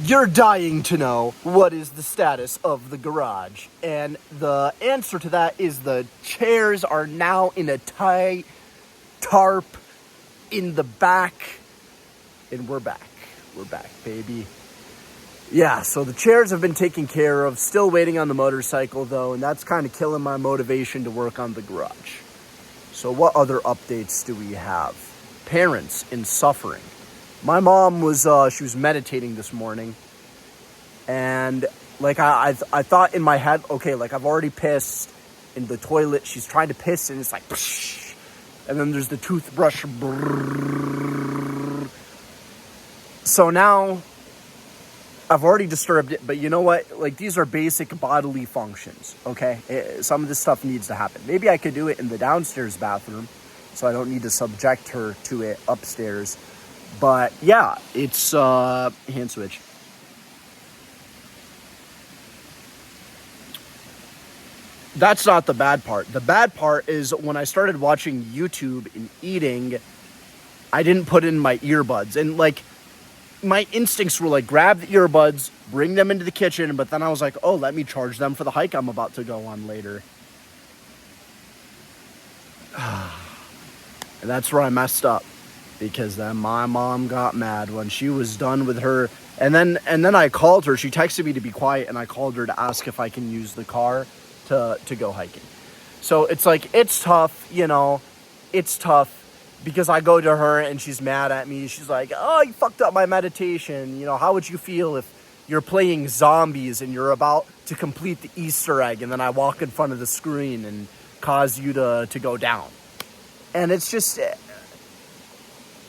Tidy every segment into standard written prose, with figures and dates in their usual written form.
You're dying to know what is the status of the garage. And the answer to that is the chairs are now in a tight tarp in the back. And we're back. We're back, baby. Yeah, so the chairs have been taken care of. Still waiting on the motorcycle, though. And that's kind of killing my motivation to work on the garage. So what other updates do we have? Parents in suffering. My mom was, she was meditating this morning, and, like, I thought in my head, okay, like, I've already pissed in the toilet. She's trying to piss, and it's like, psh, and then there's the toothbrush. Brrr. So now, I've already disturbed it, but you know what? Like, these are basic bodily functions, okay? Some of this stuff needs to happen. Maybe I could do it in the downstairs bathroom, so I don't need to subject her to it upstairs. But yeah, it's hand switch. That's not the bad part. The bad part is when I started watching YouTube and eating, I didn't put in my earbuds. And like, my instincts were like, grab the earbuds, bring them into the kitchen. But then I was like, oh, let me charge them for the hike I'm about to go on later. And that's where I messed up. Because then my mom got mad when she was done with her. And then I called her. She texted me to be quiet, and I called her to ask if I can use the car to go hiking. So it's like, it's tough, you know. It's tough because I go to her and she's mad at me. She's like, oh, you fucked up my meditation. You know, how would you feel if you're playing zombies and you're about to complete the Easter egg, and then I walk in front of the screen and cause you to go down? And it's just...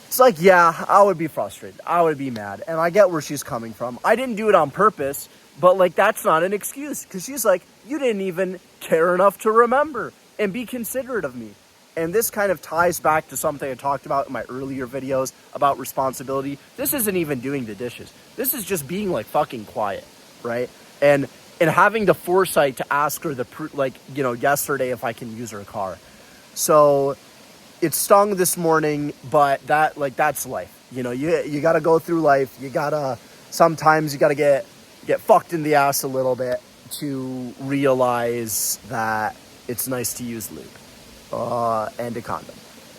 It's like, yeah, I would be frustrated. I would be mad. And I get where she's coming from. I didn't do it on purpose, but, like, that's not an excuse. Because she's like, you didn't even care enough to remember and be considerate of me. And this kind of ties back to something I talked about in my earlier videos about responsibility. This isn't even doing the dishes. This is just being, like, fucking quiet, right? And having the foresight to ask her, yesterday if I can use her car. So... it stung this morning, but that's life. You know, you got to go through life. Sometimes you got to get fucked in the ass a little bit to realize that it's nice to use lube and a condom.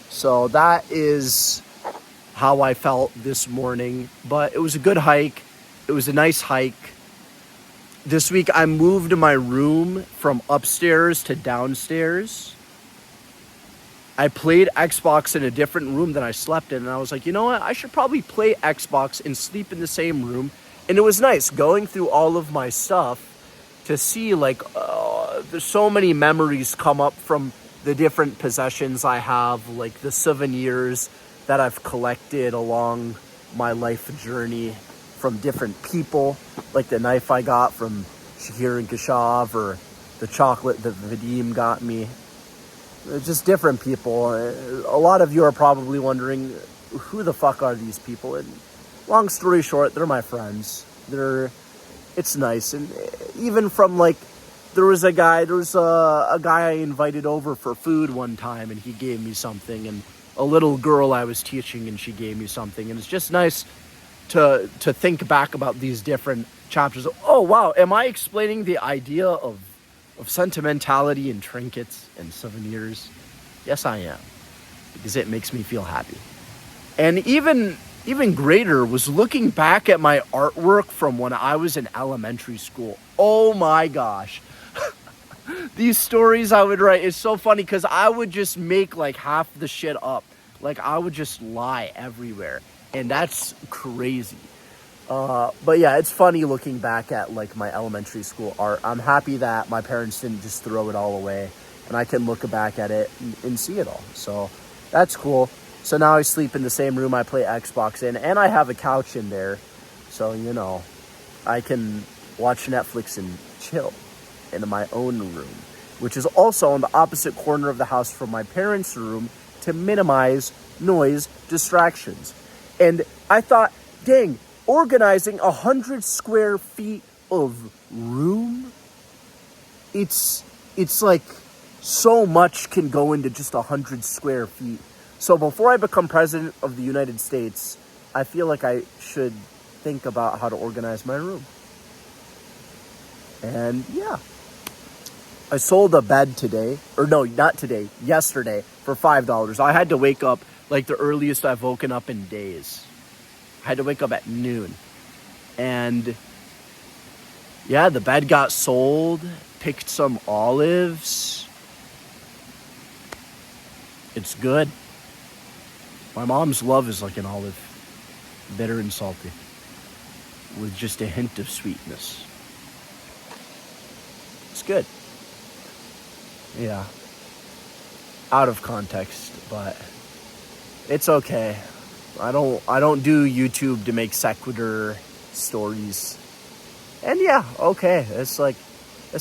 So that is how I felt this morning. But it was a good hike. It was a nice hike. This week I moved my room from upstairs to downstairs. I played Xbox in a different room than I slept in. And I was like, you know what? I should probably play Xbox and sleep in the same room. And it was nice going through all of my stuff to see, like, there's so many memories come up from the different possessions I have, like the souvenirs that I've collected along my life journey from different people, like the knife I got from Shahir and Kashav, or the chocolate that Vadim got me. Just different people. A lot of you are probably wondering, who the fuck are these people? And long story short, they're my friends. It's nice. And even from, like, there was a guy I invited over for food one time, and he gave me something. And a little girl I was teaching, and she gave me something. And it's just nice to think back about these different chapters. Oh, wow. Am I explaining the idea of sentimentality and trinkets and souvenirs? Yes, I am, because it makes me feel happy. And even greater was looking back at my artwork from when I was in elementary school. Oh my gosh. These stories I would write is so funny, because I would just make like half the shit up. Like, I would just lie everywhere, and that's crazy. But yeah, it's funny looking back at, like, my elementary school art. I'm happy that my parents didn't just throw it all away, and I can look back at it and see it all. So that's cool. So now I sleep in the same room I play Xbox in, and I have a couch in there. So, you know, I can watch Netflix and chill in my own room, which is also on the opposite corner of the house from my parents' room to minimize noise distractions. And I thought, dang, organizing 100 square feet of room, it's like so much can go into just 100 square feet. So before I become president of the United States, I feel like I should think about how to organize my room. And yeah, I sold a bed today, or no, not today, yesterday, for $5. I had to wake up like the earliest I've woken up in days. I had to wake up at noon. And yeah, the bed got sold, picked some olives. It's good. My mom's love is like an olive, bitter and salty, with just a hint of sweetness. It's good. Yeah. Out of context, but it's okay. I don't do YouTube to make sequitur stories. And yeah, okay. It's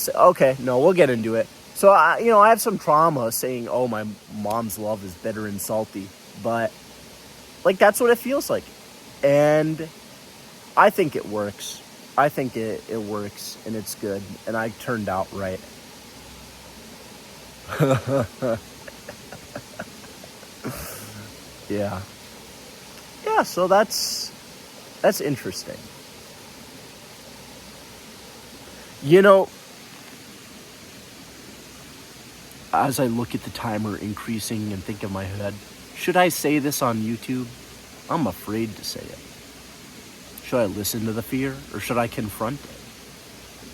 okay. No, we'll get into it. So I have some trauma saying, "Oh, my mom's love is bitter and salty," but like that's what it feels like, and I think it works. I think it works, and it's good, and I turned out right. Yeah. Yeah, so that's interesting. As I look at the timer increasing and think in my head, should I say this on YouTube? I'm afraid to say it. Should I listen to the fear, or should I confront it?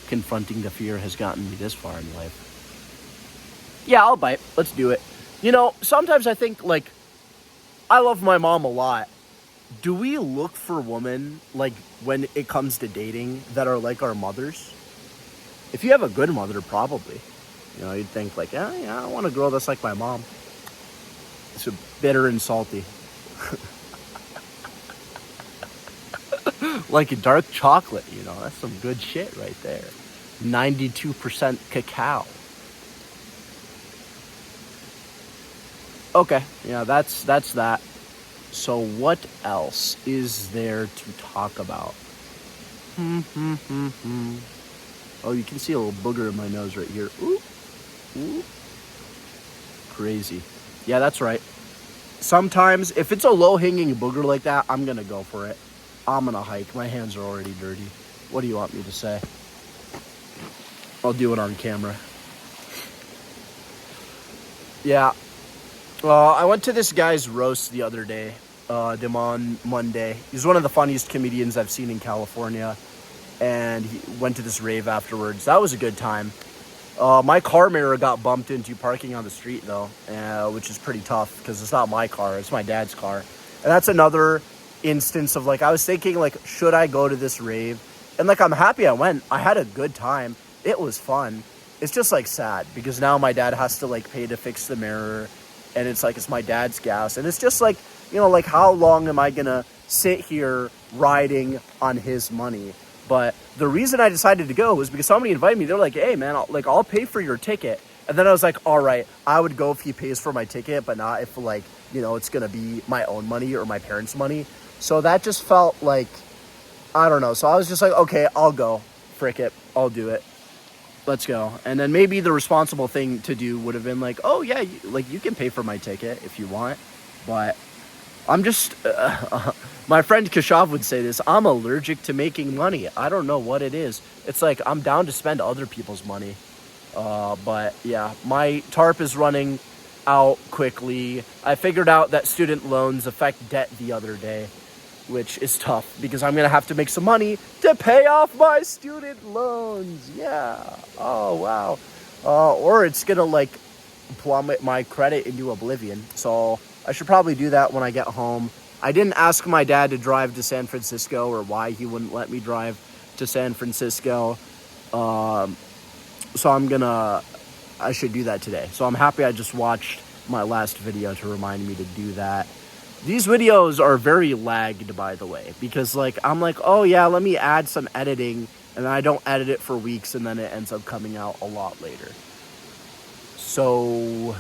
Confronting the fear has gotten me this far in life. Yeah, I'll bite. Let's do it. Sometimes I think, like, I love my mom a lot. Do we look for women, like, when it comes to dating, that are like our mothers? If you have a good mother, probably. You'd think, like, yeah, I want a girl that's like my mom. It's bitter and salty. Like a dark chocolate, that's some good shit right there. 92% cacao. Okay, yeah, that's that. So what else is there to talk about? Oh, you can see a little booger in my nose right here. Ooh. Ooh. Crazy. Yeah, that's right. Sometimes, if it's a low-hanging booger like that, I'm going to go for it. I'm going to hike. My hands are already dirty. What do you want me to say? I'll do it on camera. Yeah. I went to this guy's roast the other day, on Monday. He's one of the funniest comedians I've seen in California. And he went to this rave afterwards. That was a good time. My car mirror got bumped into parking on the street, though, which is pretty tough because it's not my car. It's my dad's car. And that's another instance of, like, I was thinking, like, should I go to this rave? And, like, I'm happy I went. I had a good time. It was fun. It's just, like, sad because now my dad has to, like, pay to fix the mirror. And it's, like, it's my dad's gas. And it's just, like, like, how long am I going to sit here riding on his money? But the reason I decided to go was because somebody invited me. They're like, hey, man, I'll pay for your ticket. And then I was like, all right, I would go if he pays for my ticket, but not if, like, it's going to be my own money or my parents' money. So that just felt like, I don't know. So I was just like, okay, I'll go. Frick it. I'll do it. Let's go. And then maybe the responsible thing to do would have been like, oh, yeah, you can pay for my ticket if you want. But I'm just, my friend Kashav would say this, I'm allergic to making money. I don't know what it is. It's like I'm down to spend other people's money. But yeah, my Tarp is running out quickly. I figured out that student loans affect debt the other day, which is tough because I'm going to have to make some money to pay off my student loans. Yeah. Oh, wow. Or it's going to, like, plummet my credit into oblivion. So I should probably do that when I get home. I didn't ask my dad to drive to San Francisco or why he wouldn't let me drive to San Francisco. So I should do that today. So I'm happy I just watched my last video to remind me to do that. These videos are very lagged, by the way, because, like, I'm like, oh yeah, let me add some editing, and then I don't edit it for weeks, and then it ends up coming out a lot later. So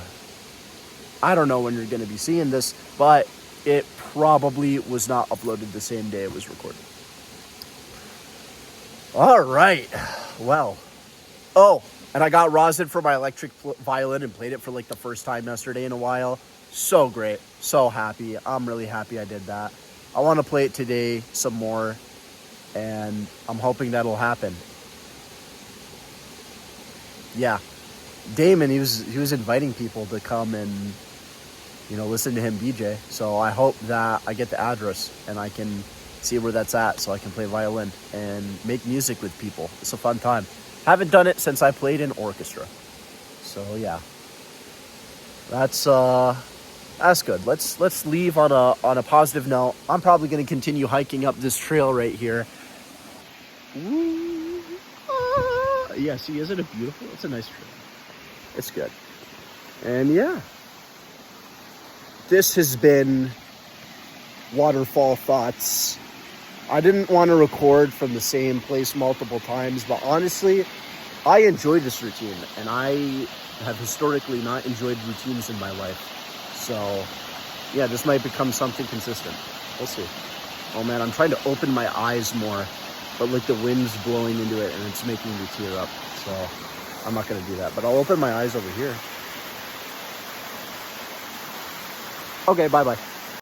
I don't know when you're going to be seeing this, but it probably was not uploaded the same day it was recorded. All right. Well. Oh, and I got rosin for my electric violin and played it for, like, the first time yesterday in a while. So great. So happy. I'm really happy I did that. I want to play it today some more. and I'm hoping that'll happen. Yeah, Damon, he was inviting people to come and, you know, listen to him DJ. So I hope that I get the address and I can see where that's at, so I can play violin and make music with people. It's a fun time. Haven't done it since I played in orchestra. So yeah, that's good. Let's leave on a positive note. I'm probably gonna continue hiking up this trail right here. Ooh, yeah, see, isn't it beautiful? It's a nice trail. It's good. And yeah, this has been Waterfall Thoughts. I didn't want to record from the same place multiple times, but honestly, I enjoy this routine, and I have historically not enjoyed routines in my life. So yeah, this might become something consistent. We'll see. Oh man, I'm trying to open my eyes more, but like the wind's blowing into it and it's making me tear up. So I'm not going to do that, but I'll open my eyes over here. Okay, bye-bye.